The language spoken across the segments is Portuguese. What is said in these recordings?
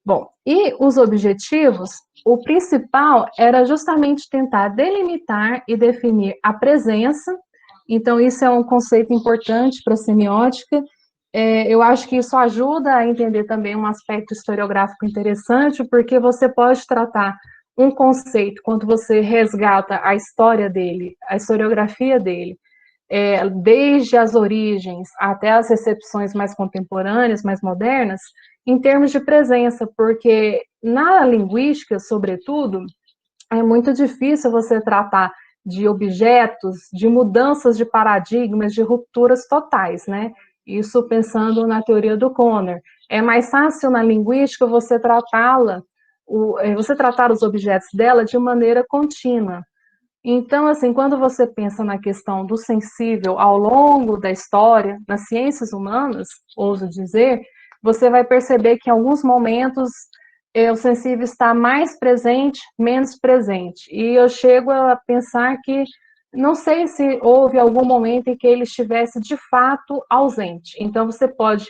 Bom, e os objetivos, o principal era justamente tentar delimitar e definir a presença. Então, isso é um conceito importante para a semiótica. Eu acho que isso ajuda a entender também um aspecto historiográfico interessante, porque você pode tratar um conceito quando você resgata a história dele, a historiografia dele, desde as origens até as recepções mais contemporâneas, mais modernas, em termos de presença, porque na linguística, sobretudo, é muito difícil você tratar de objetos, de mudanças de paradigmas, de rupturas totais, né? Isso pensando na teoria do Conner. É mais fácil na linguística você você tratar os objetos dela de maneira contínua. Então, assim, quando você pensa na questão do sensível ao longo da história, nas ciências humanas, ouso dizer, você vai perceber que em alguns momentos o sensível está mais presente, menos presente. E eu chego a pensar que não sei se houve algum momento em que ele estivesse de fato ausente. Então, você pode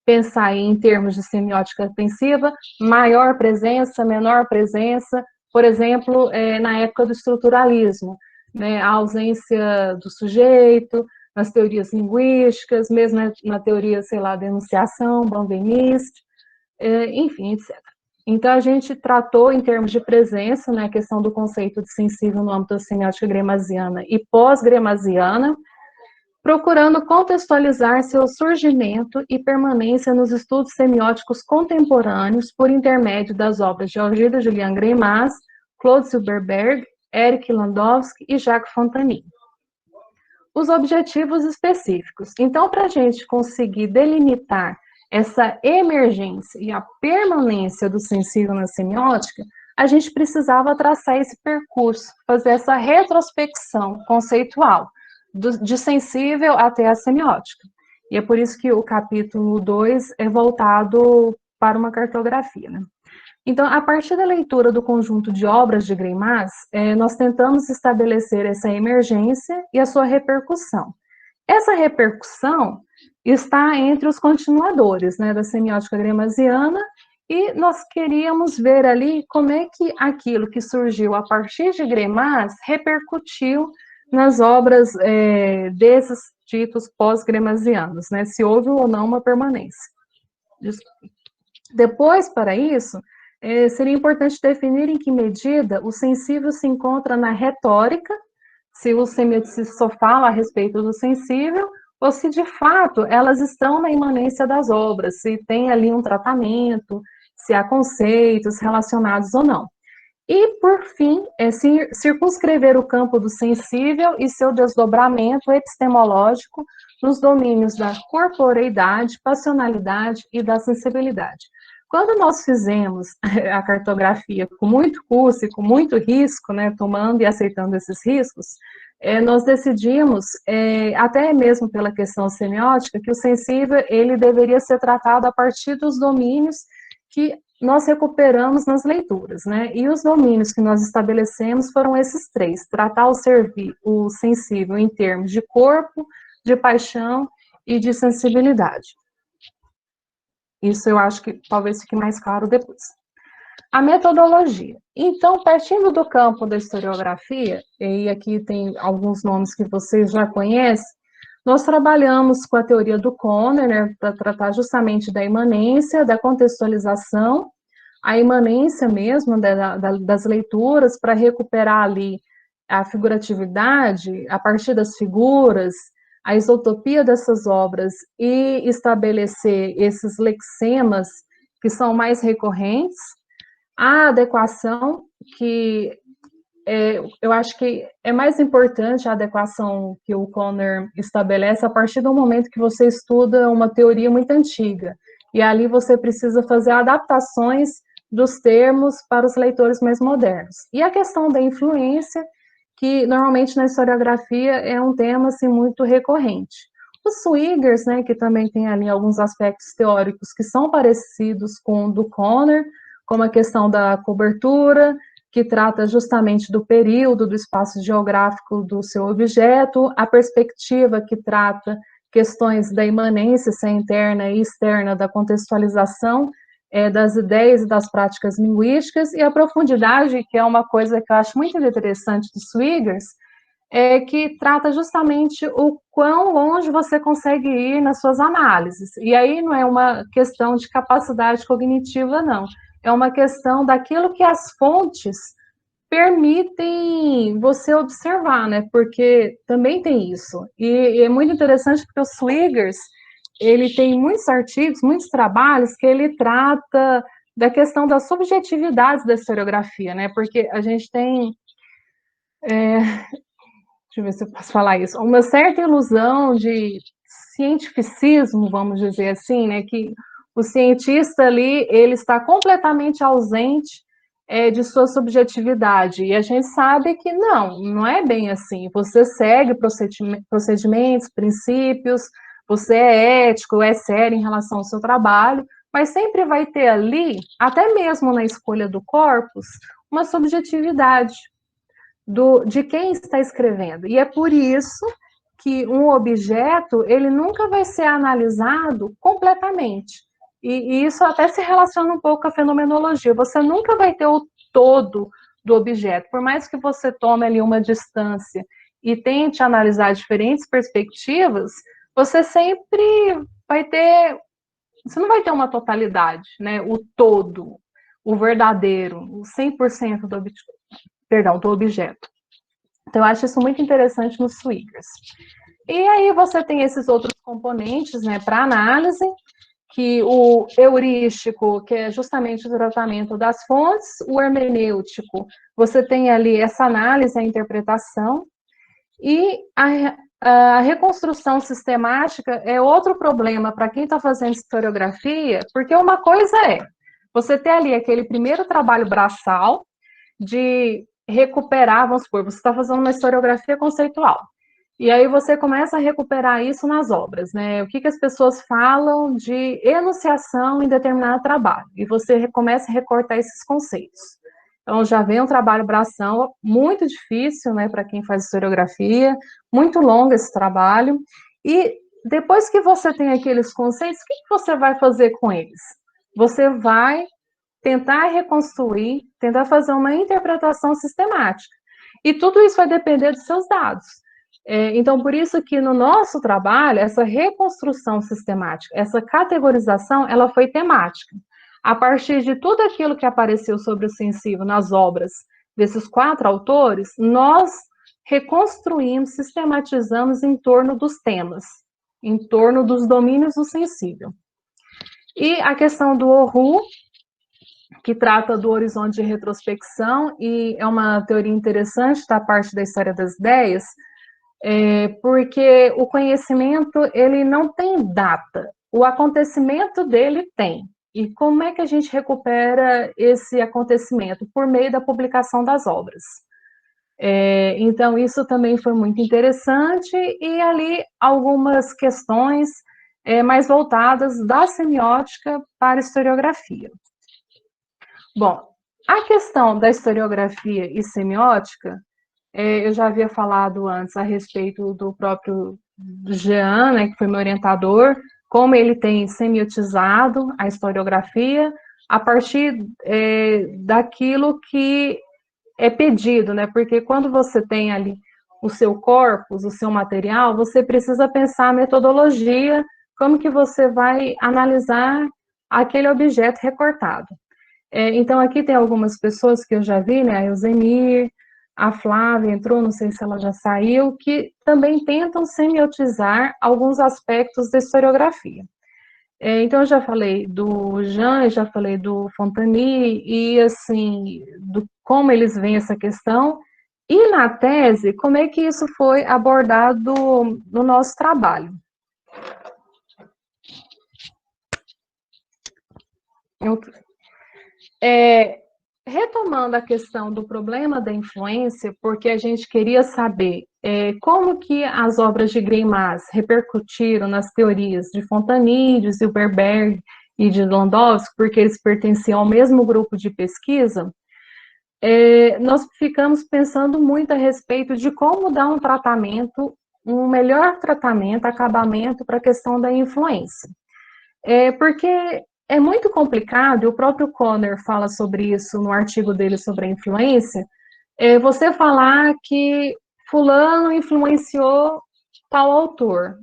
pensar em termos de semiótica atensiva, maior presença, menor presença, por exemplo, na época do estruturalismo, né, a ausência do sujeito, nas teorias linguísticas, mesmo na teoria, sei lá, da enunciação, Benveniste, enfim, etc. Então, a gente tratou em termos de presença, né, a questão do conceito de sensível no âmbito da semiótica gremasiana e pós-gremasiana, procurando contextualizar seu surgimento e permanência nos estudos semióticos contemporâneos por intermédio das obras de Algida Julian Greimas, Claude Silberberg, Eric Landowski e Jacques Fontany. Os objetivos específicos. Então, para a gente conseguir delimitar essa emergência e a permanência do sensível na semiótica, a gente precisava traçar esse percurso, fazer essa retrospecção conceitual, de sensível até a semiótica. E é por isso que o capítulo 2 é voltado para uma cartografia, né? Então, a partir da leitura do conjunto de obras de Greimas, nós tentamos estabelecer essa emergência e a sua repercussão. Essa repercussão está entre os continuadores, né, da semiótica greimasiana, e nós queríamos ver ali como é que aquilo que surgiu a partir de Greimas repercutiu nas obras desses ditos pós-greimasianos, né, se houve ou não uma permanência. Depois, para isso, seria importante definir em que medida o sensível se encontra na retórica, se os semioticistas só falam a respeito do sensível, ou se de fato elas estão na imanência das obras, se tem ali um tratamento, se há conceitos relacionados ou não. E, por fim, circunscrever o campo do sensível e seu desdobramento epistemológico nos domínios da corporeidade, passionalidade e da sensibilidade. Quando nós fizemos a cartografia com muito custo e com muito risco, né, tomando e aceitando esses riscos, nós decidimos, até mesmo pela questão semiótica, que o sensível ele deveria ser tratado a partir dos domínios que nós recuperamos nas leituras, né? E os domínios que nós estabelecemos foram esses três: tratar o sensível em termos de corpo, de paixão e de sensibilidade. Isso eu acho que talvez fique mais claro depois. A metodologia. Então, partindo do campo da historiografia, e aqui tem alguns nomes que vocês já conhecem, nós trabalhamos com a teoria do Conner, né, para tratar justamente da imanência, da contextualização, a imanência mesmo das leituras, para recuperar ali a figuratividade, a partir das figuras, a isotopia dessas obras e estabelecer esses lexemas que são mais recorrentes, a adequação, que eu acho que é mais importante a adequação que o Conner estabelece a partir do momento que você estuda uma teoria muito antiga, e ali você precisa fazer adaptações dos termos para os leitores mais modernos. E a questão da influência, que normalmente na historiografia é um tema assim, muito recorrente. Os Swiggers, né, que também tem ali alguns aspectos teóricos que são parecidos com o do Conner, como a questão da cobertura, que trata justamente do período, do espaço geográfico do seu objeto, a perspectiva, que trata questões da imanência, se é interna e externa, da contextualização, das ideias e das práticas linguísticas, e a profundidade, que é uma coisa que eu acho muito interessante do Swigert, que trata justamente o quão longe você consegue ir nas suas análises. E aí não é uma questão de capacidade cognitiva, não. É uma questão daquilo que as fontes permitem você observar, né? Porque também tem isso. E é muito interessante porque o Swigert, ele tem muitos artigos, muitos trabalhos que ele trata da questão das subjetividades da historiografia, né? Porque a gente tem deixa eu ver se eu posso falar isso, uma certa ilusão de cientificismo, vamos dizer assim, né, que o cientista ali, ele está completamente ausente de sua subjetividade, e a gente sabe que não é bem assim, você segue procedimentos, princípios, você é ético, é sério em relação ao seu trabalho, mas sempre vai ter ali, até mesmo na escolha do corpus, uma subjetividade, de quem está escrevendo. E é por isso que um objeto, ele nunca vai ser analisado completamente. E isso até se relaciona um pouco com a fenomenologia. Você nunca vai ter o todo do objeto. Por mais que você tome ali uma distância e tente analisar diferentes perspectivas, você sempre vai ter... Você não vai ter uma totalidade, né? O todo, o verdadeiro, o 100% do objeto. Então, eu acho isso muito interessante nos Swigert. E aí você tem esses outros componentes, né, para análise, que o heurístico, que é justamente o tratamento das fontes, o hermenêutico, você tem ali essa análise, a interpretação, e a reconstrução sistemática é outro problema para quem está fazendo historiografia, porque uma coisa você ter ali aquele primeiro trabalho braçal de recuperar, vamos supor, você está fazendo uma historiografia conceitual, e aí você começa a recuperar isso nas obras, né? O que as pessoas falam de enunciação em determinado trabalho, e você começa a recortar esses conceitos. Então, já vem um trabalho braçal muito difícil, né, para quem faz historiografia, muito longo esse trabalho, e depois que você tem aqueles conceitos, o que você vai fazer com eles? Você vai tentar reconstruir, tentar fazer uma interpretação sistemática. E tudo isso vai depender dos seus dados. Então, por isso que no nosso trabalho, essa reconstrução sistemática, essa categorização, ela foi temática. A partir de tudo aquilo que apareceu sobre o sensível nas obras desses 4 autores, nós reconstruímos, sistematizamos em torno dos temas, em torno dos domínios do sensível. E a questão do Oru, que trata do horizonte de retrospecção, e é uma teoria interessante da parte da história das ideias, porque o conhecimento, ele não tem data, o acontecimento dele tem. E como é que a gente recupera esse acontecimento? Por meio da publicação das obras. Então, isso também foi muito interessante, e ali algumas questões mais voltadas da semiótica para a historiografia. Bom, a questão da historiografia e semiótica, eu já havia falado antes a respeito do próprio Jean, né, que foi meu orientador, como ele tem semiotizado a historiografia a partir daquilo que é pedido, né? Porque quando você tem ali o seu corpus, o seu material, você precisa pensar a metodologia, como que você vai analisar aquele objeto recortado. Então, aqui tem algumas pessoas que eu já vi, né, a Elzenir, a Flávia entrou, não sei se ela já saiu, que também tentam semiotizar alguns aspectos da historiografia. Então, eu já falei do Jean, já falei do Fontani, e assim, como eles veem essa questão, e na tese, como é que isso foi abordado no nosso trabalho. Retomando a questão do problema da influência, porque a gente queria saber como que as obras de Greimas repercutiram nas teorias de Fontani, de Silberberg e de Landowski, porque eles pertenciam ao mesmo grupo de pesquisa, nós ficamos pensando muito a respeito de como dar um tratamento, um melhor tratamento, acabamento para a questão da influência. Porque é muito complicado, e o próprio Conner fala sobre isso no artigo dele sobre a influência, você falar que fulano influenciou tal autor.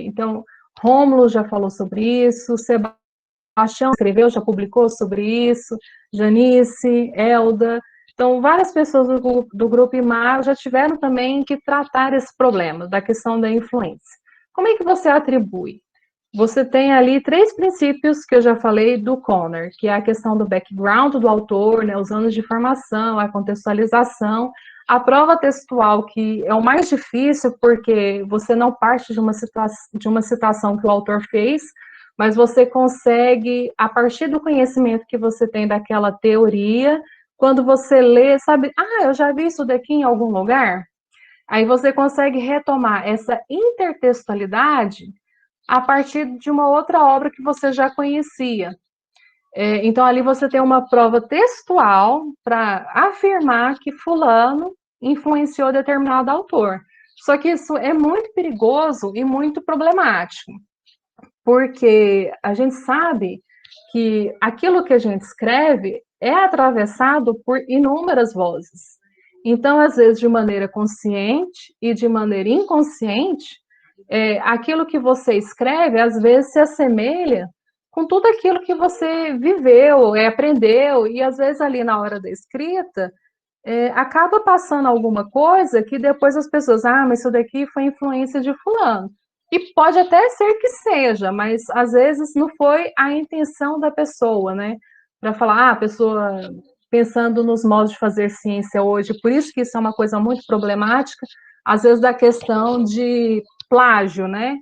Então, Rômulo já falou sobre isso, Sebastião escreveu, já publicou sobre isso, Janice, Elda. Então, várias pessoas do Grupo IMAR já tiveram também que tratar esse problema, da questão da influência. Como é que você atribui? Você tem ali 3 princípios que eu já falei do Conner, que é a questão do background do autor, né, os anos de formação, a contextualização, a prova textual, que é o mais difícil, porque você não parte de uma citação que o autor fez, mas você consegue, a partir do conhecimento que você tem daquela teoria, quando você lê, sabe, eu já vi isso daqui em algum lugar? Aí você consegue retomar essa intertextualidade a partir de uma outra obra que você já conhecia. Então, ali você tem uma prova textual para afirmar que fulano influenciou determinado autor. Só que isso é muito perigoso e muito problemático, porque a gente sabe que aquilo que a gente escreve é atravessado por inúmeras vozes. Então, às vezes, de maneira consciente e de maneira inconsciente, aquilo que você escreve, às vezes, se assemelha com tudo aquilo que você viveu, aprendeu, e às vezes ali na hora da escrita, acaba passando alguma coisa que depois as pessoas, mas isso daqui foi influência de fulano. E pode até ser que seja, mas às vezes não foi a intenção da pessoa, né? Para falar, a pessoa pensando nos modos de fazer ciência hoje, por isso que isso é uma coisa muito problemática, às vezes da questão de plágio, né?